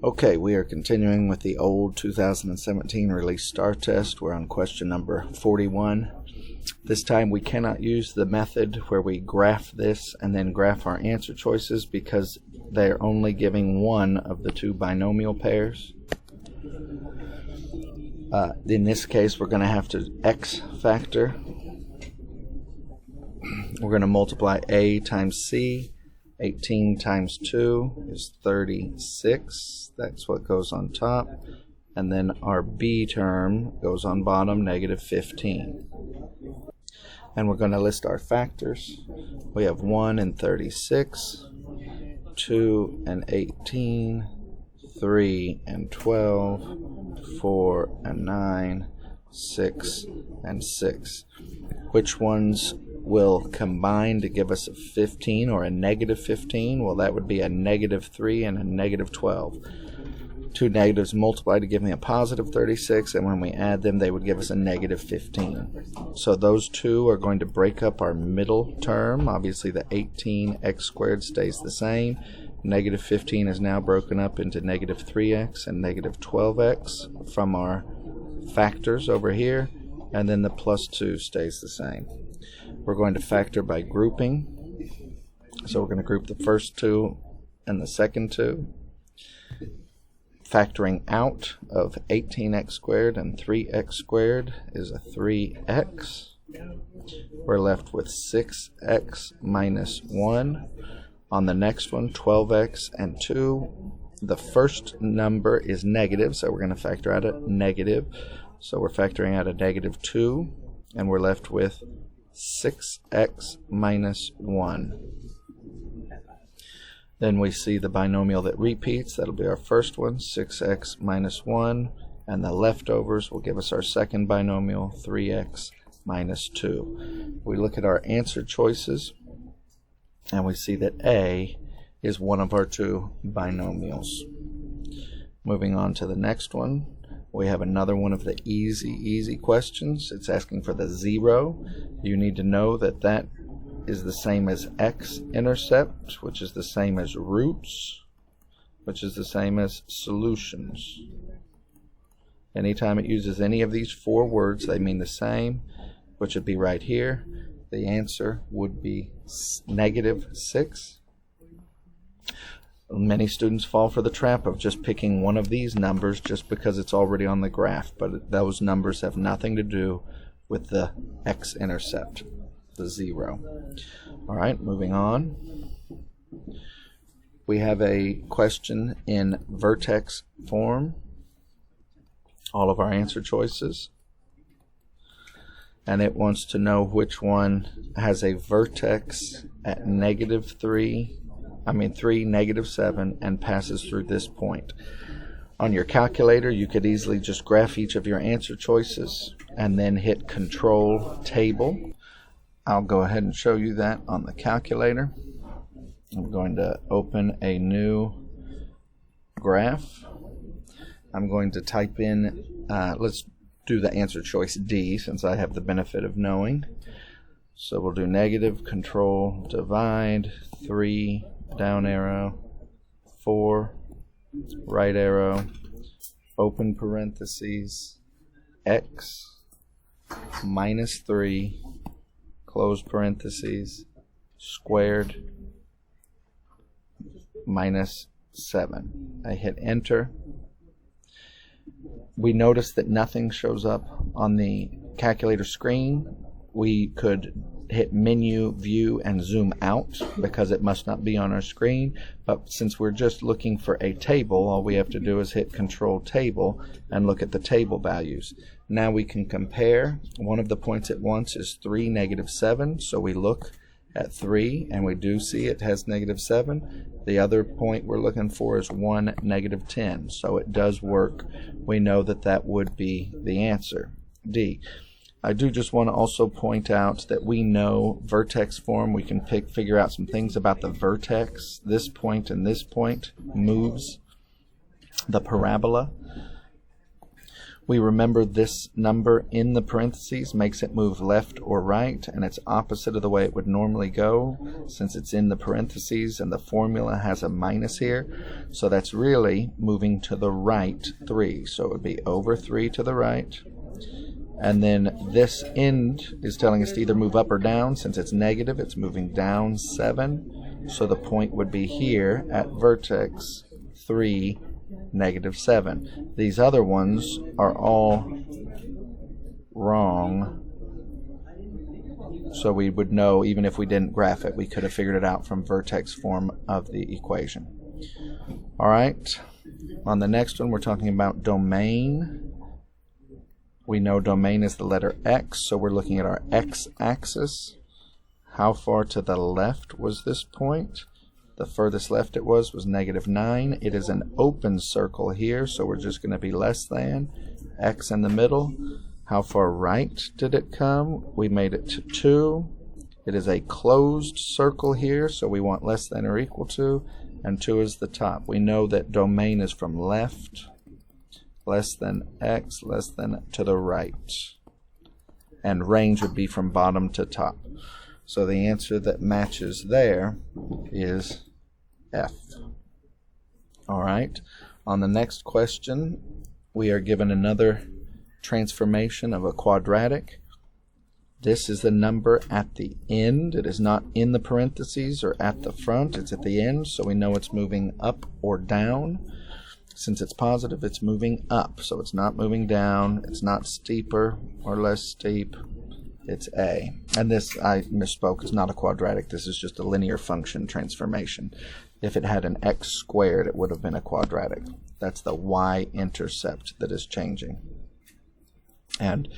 Okay, we are continuing with the old 2017 release STAAR test. We're on question number 41. This time we cannot use the method where we graph this and then graph our answer choices because they're only giving one of the two binomial pairs. In this case, we're going to have to X factor. We're going to multiply A times C. 18 times 2 is 36. That's what goes on top. And then our B term goes on bottom, negative 15. And we're going to list our factors. We have 1 and 36, 2 and 18, 3 and 12, 4 and 9, 6 and 6. Which ones will combine to give us a 15 or a negative 15? Well, that would be a negative 3 and a negative 12. Two negatives multiply to give me a positive 36, and when we add them, they would give us a negative 15. So those two are going to break up our middle term. Obviously, the 18x squared stays the same. Negative 15 is now broken up into negative 3x and negative 12x from our factors over here, and then the plus 2 stays the same. We're going to factor by grouping. So we're going to group the first two and the second two. Factoring out of 18x squared and 3x squared is a 3x. We're left with 6x minus 1. On the next one, 12x and 2. The first number is negative, so we're going to factor out a negative. So we're factoring out a negative 2, and we're left with 6x minus 1. Then we see the binomial that repeats. That'll be our first one, 6x minus 1. And the leftovers will give us our second binomial, 3x minus 2. We look at our answer choices, and we see that A is one of our two binomials. Moving on to the next one. We have another one of the easy questions. It's asking for the 0. You need to know that that is the same as x-intercept, which is the same as roots, which is the same as solutions. Anytime it uses any of these four words, they mean the same, which would be right here. The answer would be negative 6. Many students fall for the trap of just picking one of these numbers just because it's already on the graph, but those numbers have nothing to do with the x-intercept, the 0. All right, moving on. We have a question in vertex form. All of our answer choices. And it wants to know which one has a vertex at negative 3, negative 7, and passes through this point. On your calculator, you could easily just graph each of your answer choices and then hit Control Table. I'll go ahead and show you that on the calculator. I'm going to open a new graph. I'm going to type in, let's do the answer choice D since I have the benefit of knowing. So we'll do negative, control, divide, 3, down arrow, 4, right arrow, open parentheses, x, minus 3, close parentheses, squared, minus 7. I hit enter. We notice that nothing shows up on the calculator screen. We could hit menu, view, and zoom out because it must not be on our screen. But since we're just looking for a table, all we have to do is hit Control Table and look at the table values. Now we can compare. One of the points it wants is 3, negative 7. So we look at 3, and we do see it has negative 7. The other point we're looking for is 1, negative 10. So it does work. We know that that would be the answer, D. I do just want to also point out that we know vertex form. We can figure out some things about the vertex. This point and this point moves the parabola. We remember this number in the parentheses makes it move left or right, and it's opposite of the way it would normally go since it's in the parentheses and the formula has a minus here. So that's really moving to the right 3. So it would be over 3 to the right. And then this end is telling us to either move up or down. Since it's negative, it's moving down 7. So the point would be here at vertex 3, -7. These other ones are all wrong. So we would know, even if we didn't graph it, we could have figured it out from vertex form of the equation. All right. On the next one, we're talking about domain. We know domain is the letter X, so we're looking at our x-axis. How far to the left was this point? The furthest left it was -9. It is an open circle here, so we're just going to be less than. X in the middle. How far right did it come? We made it to 2. It is a closed circle here, so we want less than or equal to, and 2 is the top. We know that domain is from left, less than X, less than to the right. And range would be from bottom to top. So the answer that matches there is F. All right. On the next question, we are given another transformation of a quadratic. This is the number at the end. It is not in the parentheses or at the front. It's at the end, so we know it's moving up or down. Since it's positive, it's moving up, so it's not moving down. It's not steeper or less steep. It's A. And this, I misspoke, is not a quadratic. This is just a linear function transformation. If it had an x squared, it would have been a quadratic. That's the y-intercept that is changing. And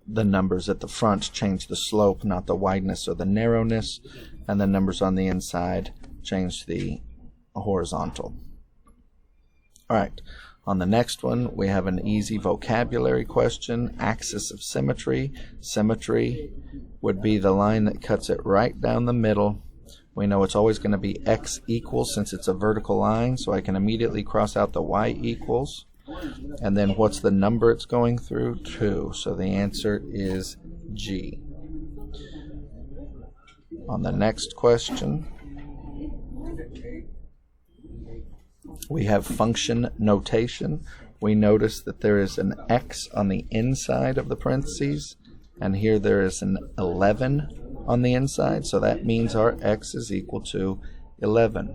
the numbers at the front change the slope, not the wideness or the narrowness. And the numbers on the inside change the horizontal. All right. On the next one, we have an easy vocabulary question. Axis of symmetry. Symmetry would be the line that cuts it right down the middle. We know it's always going to be x equals since it's a vertical line, so I can immediately cross out the y equals. And then what's the number it's going through? 2. So the answer is G. On the next question, we have function notation. We notice that there is an x on the inside of the parentheses, and here there is an 11 on the inside, so that means our x is equal to 11.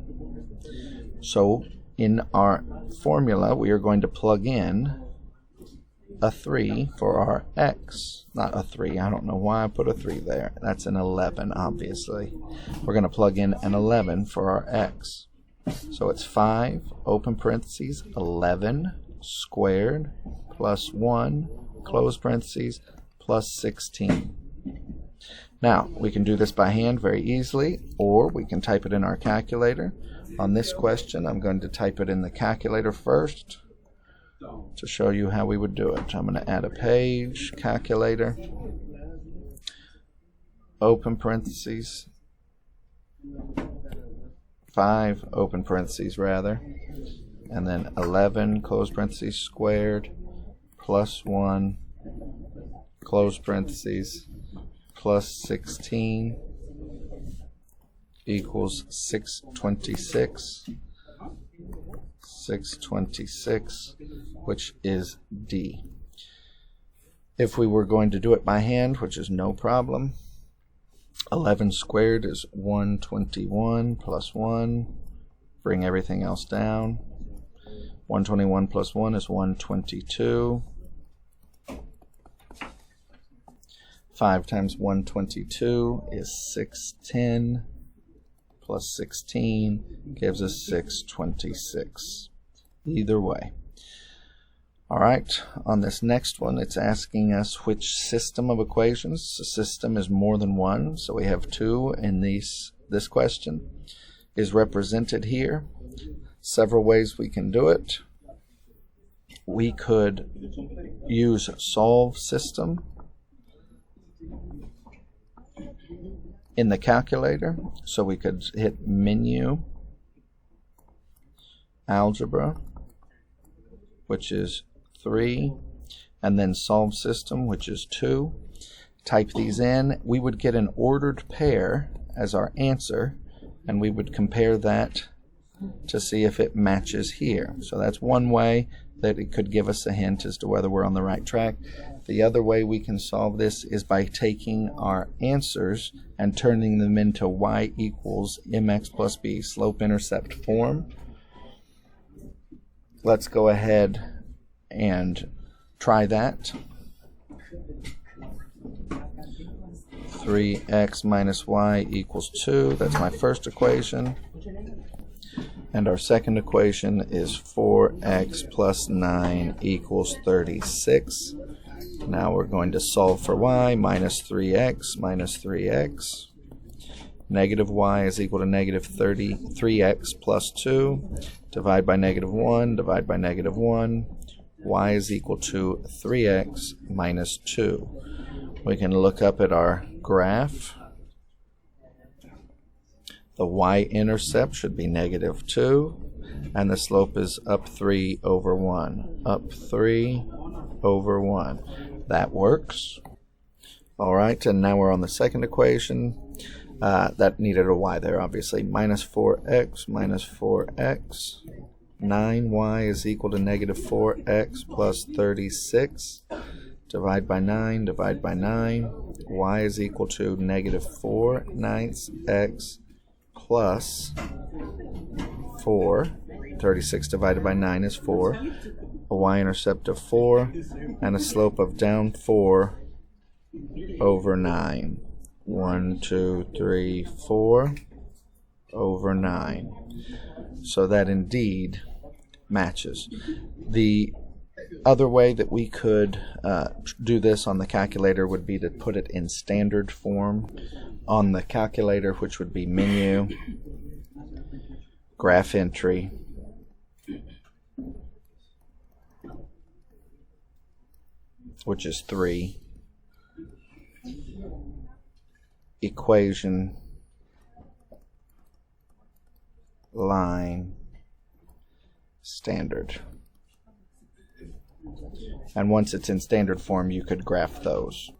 So in our formula, we are going to plug in a 3 for our x. Not a 3, I don't know why I put a 3 there. That's an 11, obviously. We're going to plug in an 11 for our x. So it's 5, open parentheses, 11 squared plus 1, close parentheses, plus 16. Now, we can do this by hand very easily, or we can type it in our calculator. On this question, I'm going to type it in the calculator first to show you how we would do it. I'm going to add a page, calculator, open parentheses, 5, open parentheses rather, and then 11, close parentheses, squared, plus 1, close parentheses, plus 16 equals 626. 626, which is D. If we were going to do it by hand, which is no problem, 11 squared is 121 plus 1. Bring everything else down. 121 plus 1 is 122. 5 times 122 is 610. Plus 16 gives us 626. Either way. All right, on this next one, it's asking us which system of equations. The system is more than one, so we have 2 in this question. Is represented here. Several ways we can do it. We could use solve system in the calculator, so we could hit menu, algebra, which is 3, and then solve system, which is 2. Type these in. We would get an ordered pair as our answer, and we would compare that to see if it matches here. So that's one way that it could give us a hint as to whether we're on the right track. The other way we can solve this is by taking our answers and turning them into y equals mx plus b slope-intercept form. Let's go ahead and try that. 3x minus y equals 2. That's my first equation. And our second equation is 4x plus 9 equals 36. Now we're going to solve for y. Minus 3x minus 3x. Negative y is equal to negative 3x plus 2. Divide by negative 1. Divide by negative 1. Y is equal to 3x minus 2. We can look up at our graph. The y-intercept should be negative 2, and the slope is up 3 over 1. Up 3 over 1. That works. All right, and now we're on the second equation. That needed a y there, obviously. Minus 4x minus 4x. 9y is equal to negative 4x plus 36. Divide by 9, divide by 9. Y is equal to negative 4/9 x plus 4. 36 divided by 9 is 4. A y-intercept of 4 and a slope of down 4 over 9. 1, 2, 3, 4 over 9. So that indeed matches. The other way that we could do this on the calculator would be to put it in standard form on the calculator, which would be menu, graph entry, which is 3, equation, line, standard. And once it's in standard form, you could graph those.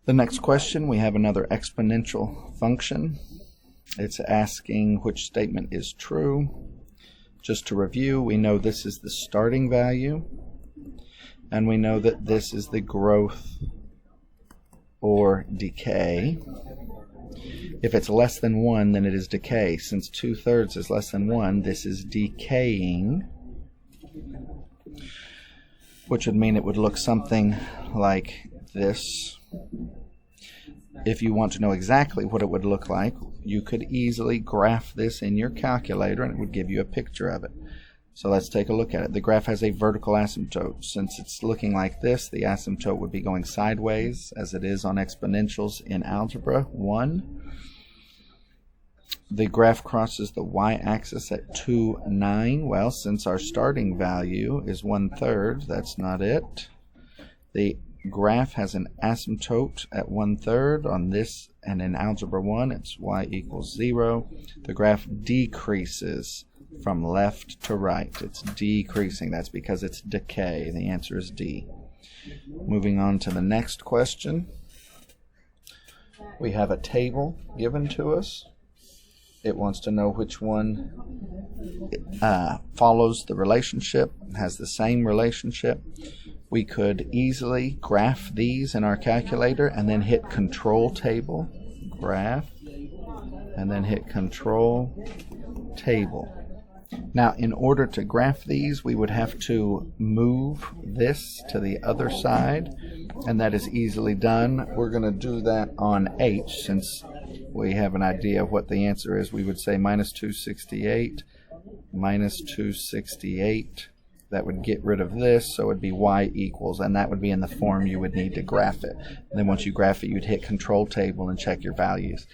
The next question, we have another exponential function. It's asking which statement is true. Just to review, we know this is the starting value, and we know that this is the growth or decay. If it's less than 1, then it is decay. Since 2/3 is less than 1, this is decaying, which would mean it would look something like this. If you want to know exactly what it would look like, you could easily graph this in your calculator and it would give you a picture of it. So let's take a look at it. The graph has a vertical asymptote. Since it's looking like this, the asymptote would be going sideways, as it is on exponentials in Algebra 1. The graph crosses the y-axis at 2, 9. Well, since our starting value is 1/3, that's not it. The graph has an asymptote at 1/3 on this, and in Algebra 1, it's y equals 0. The graph decreases from left to right. It's decreasing. That's because it's decay. The answer is D. Moving on to the next question. We have a table given to us. It wants to know which one follows the relationship, has the same relationship. We could easily graph these in our calculator and then hit Control Table, graph, and then hit Control Table. Now, in order to graph these, we would have to move this to the other side, and that is easily done. We're going to do that on H, since we have an idea of what the answer is. We would say minus 268, minus 268. That would get rid of this, so it would be y equals, and that would be in the form you would need to graph it. And then once you graph it, you'd hit Control Table and check your values.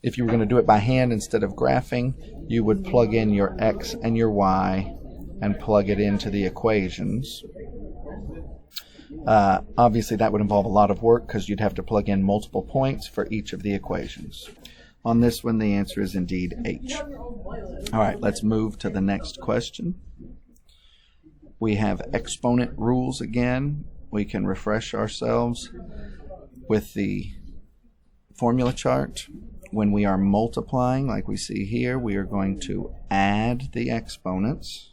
If you were going to do it by hand instead of graphing, you would plug in your x and your y and plug it into the equations. Obviously, that would involve a lot of work because you'd have to plug in multiple points for each of the equations. On this one, the answer is indeed H. All right, let's move to the next question. we have exponent rules again. We can refresh ourselves with the formula chart. When we are multiplying, like we see here, we are going to add the exponents.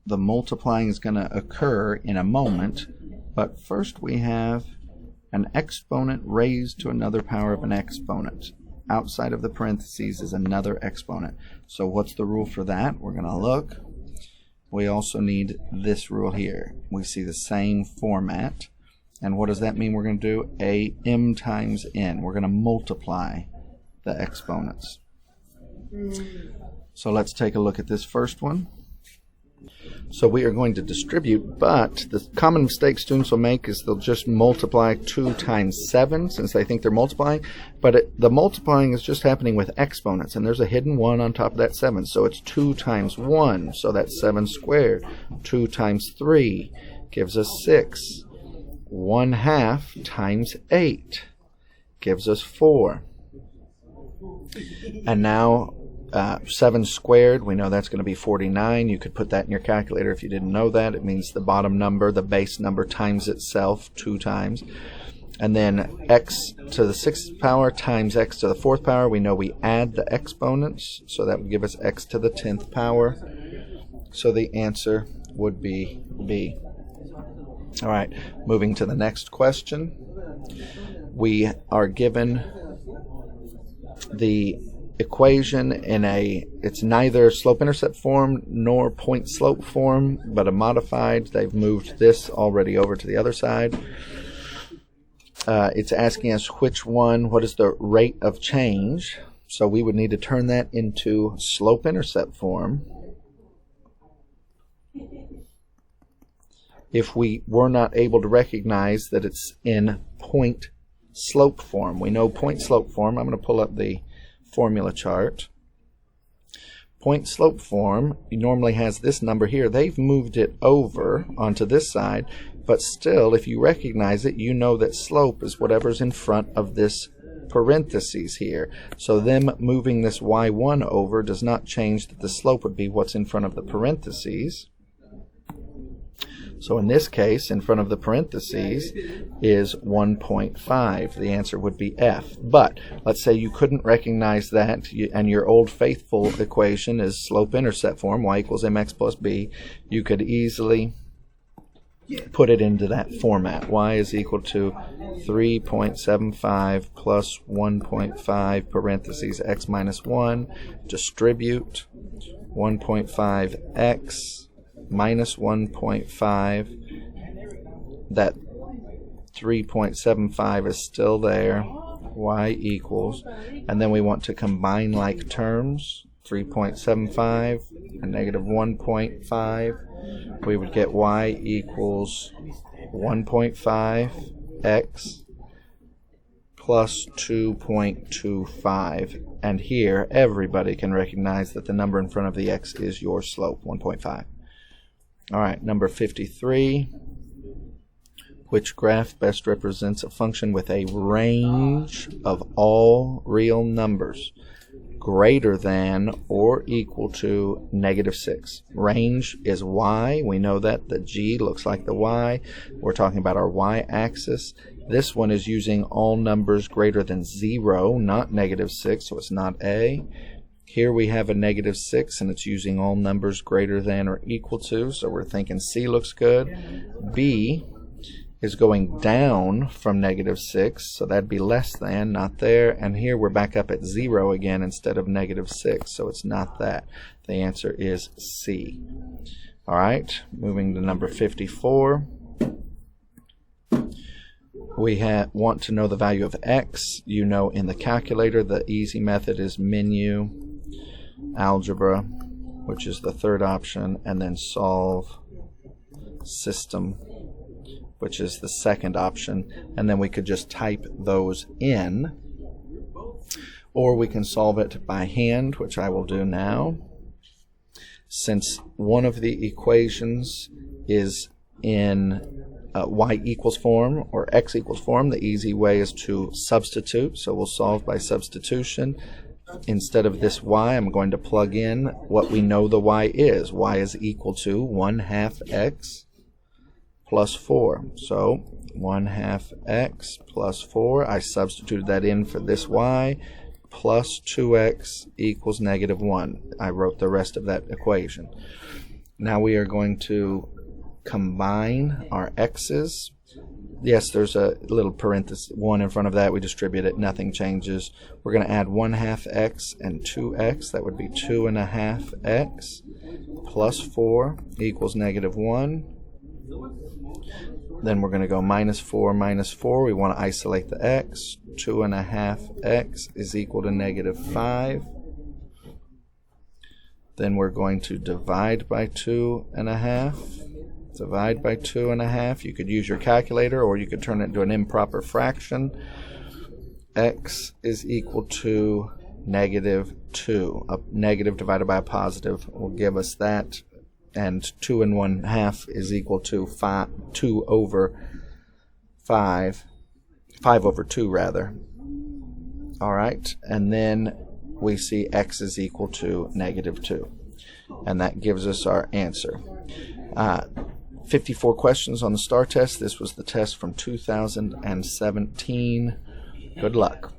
The multiplying is going to occur in a moment, but first we have an exponent raised to another power of an exponent. Outside of the parentheses is another exponent. So what's the rule for that? We're going to look. We also need this rule here. We see the same format. And what does that mean we're going to do? AM times N. We're going to multiply the exponents. So let's take a look at this first one. So we are going to distribute, but the common mistake students will make is they'll just multiply 2 times 7 since they think they're multiplying, but the multiplying is just happening with exponents, and there's a hidden 1 on top of that 7, so it's 2 times 1, so that's 7 squared. 2 times 3 gives us 6. 1/2 times 8 gives us 4. And now 7 squared, we know that's going to be 49. You could put that in your calculator if you didn't know that. It means the bottom number, the base number, times itself 2 times. And then x to the 6th power times x to the 4th power. We know we add the exponents, so that would give us x to the 10th power. So the answer would be B. All right, moving to the next question. We are given the equation in it's neither slope-intercept form nor point-slope form, but a modified. They've moved this already over to the other side. It's asking us what is the rate of change. So we would need to turn that into slope-intercept form. If we were not able to recognize that it's in point-slope form. We know point-slope form. I'm going to pull up the formula chart. Point slope form normally has this number here. They've moved it over onto this side, but still, if you recognize it, you know that slope is whatever's in front of this parentheses here. So them moving this y1 over does not change that the slope would be what's in front of the parentheses. So in this case, in front of the parentheses is 1.5. The answer would be F. But let's say you couldn't recognize that, and your old faithful equation is slope-intercept form, y equals mx plus b. You could easily put it into that format. Y is equal to 3.75 plus 1.5 parentheses x minus 1. Distribute 1.5x minus 1.5, that 3.75 is still there, y equals, and then we want to combine like terms, 3.75 and negative 1.5, we would get y equals 1.5x plus 2.25, and here everybody can recognize that the number in front of the x is your slope, 1.5. All right, number 53. Which graph best represents a function with a range of all real numbers greater than or equal to -6? Range is y. We know that the g looks like the y. We're talking about our y-axis. This one is using all numbers greater than 0, not -6, so it's not A. Here we have a -6, and it's using all numbers greater than or equal to, so we're thinking C looks good. B is going down from -6, so that'd be less than, not there. And here we're back up at 0 again instead of -6, so it's not that. The answer is C. All right, moving to number 54. We want to know the value of x. You know, in the calculator, the easy method is menu, algebra, which is the third option, and then solve, system, which is the second option, and then we could just type those in, or we can solve it by hand, which I will do now. Since one of the equations is in y equals form or x equals form, the easy way is to substitute, so we'll solve by substitution. instead of this y, I'm going to plug in what we know the y is. Y is equal to 1/2 x plus 4. So 1/2 x plus 4, I substituted that in for this y, plus 2x equals -1. I wrote the rest of that equation. Now we are going to combine our x's. Yes, there's a little parenthesis 1 in front of that. We distribute it, nothing changes. We're going to add 1/2 x and 2x. That would be 2.5 x plus 4 equals -1. Then we're going to go -4 minus 4. We want to isolate the x. 2.5 x is equal to -5. Then we're going to divide by 2.5. Divide by 2.5. You could use your calculator, or you could turn it into an improper fraction. X is equal to -2. A negative divided by a positive will give us that. And 2 1/2 is equal to 2 over 5. 5 over 2, rather. Alright, and then we see x is equal to -2. And that gives us our answer. 54 questions on the STAAR test. This was the test from 2017. Good luck.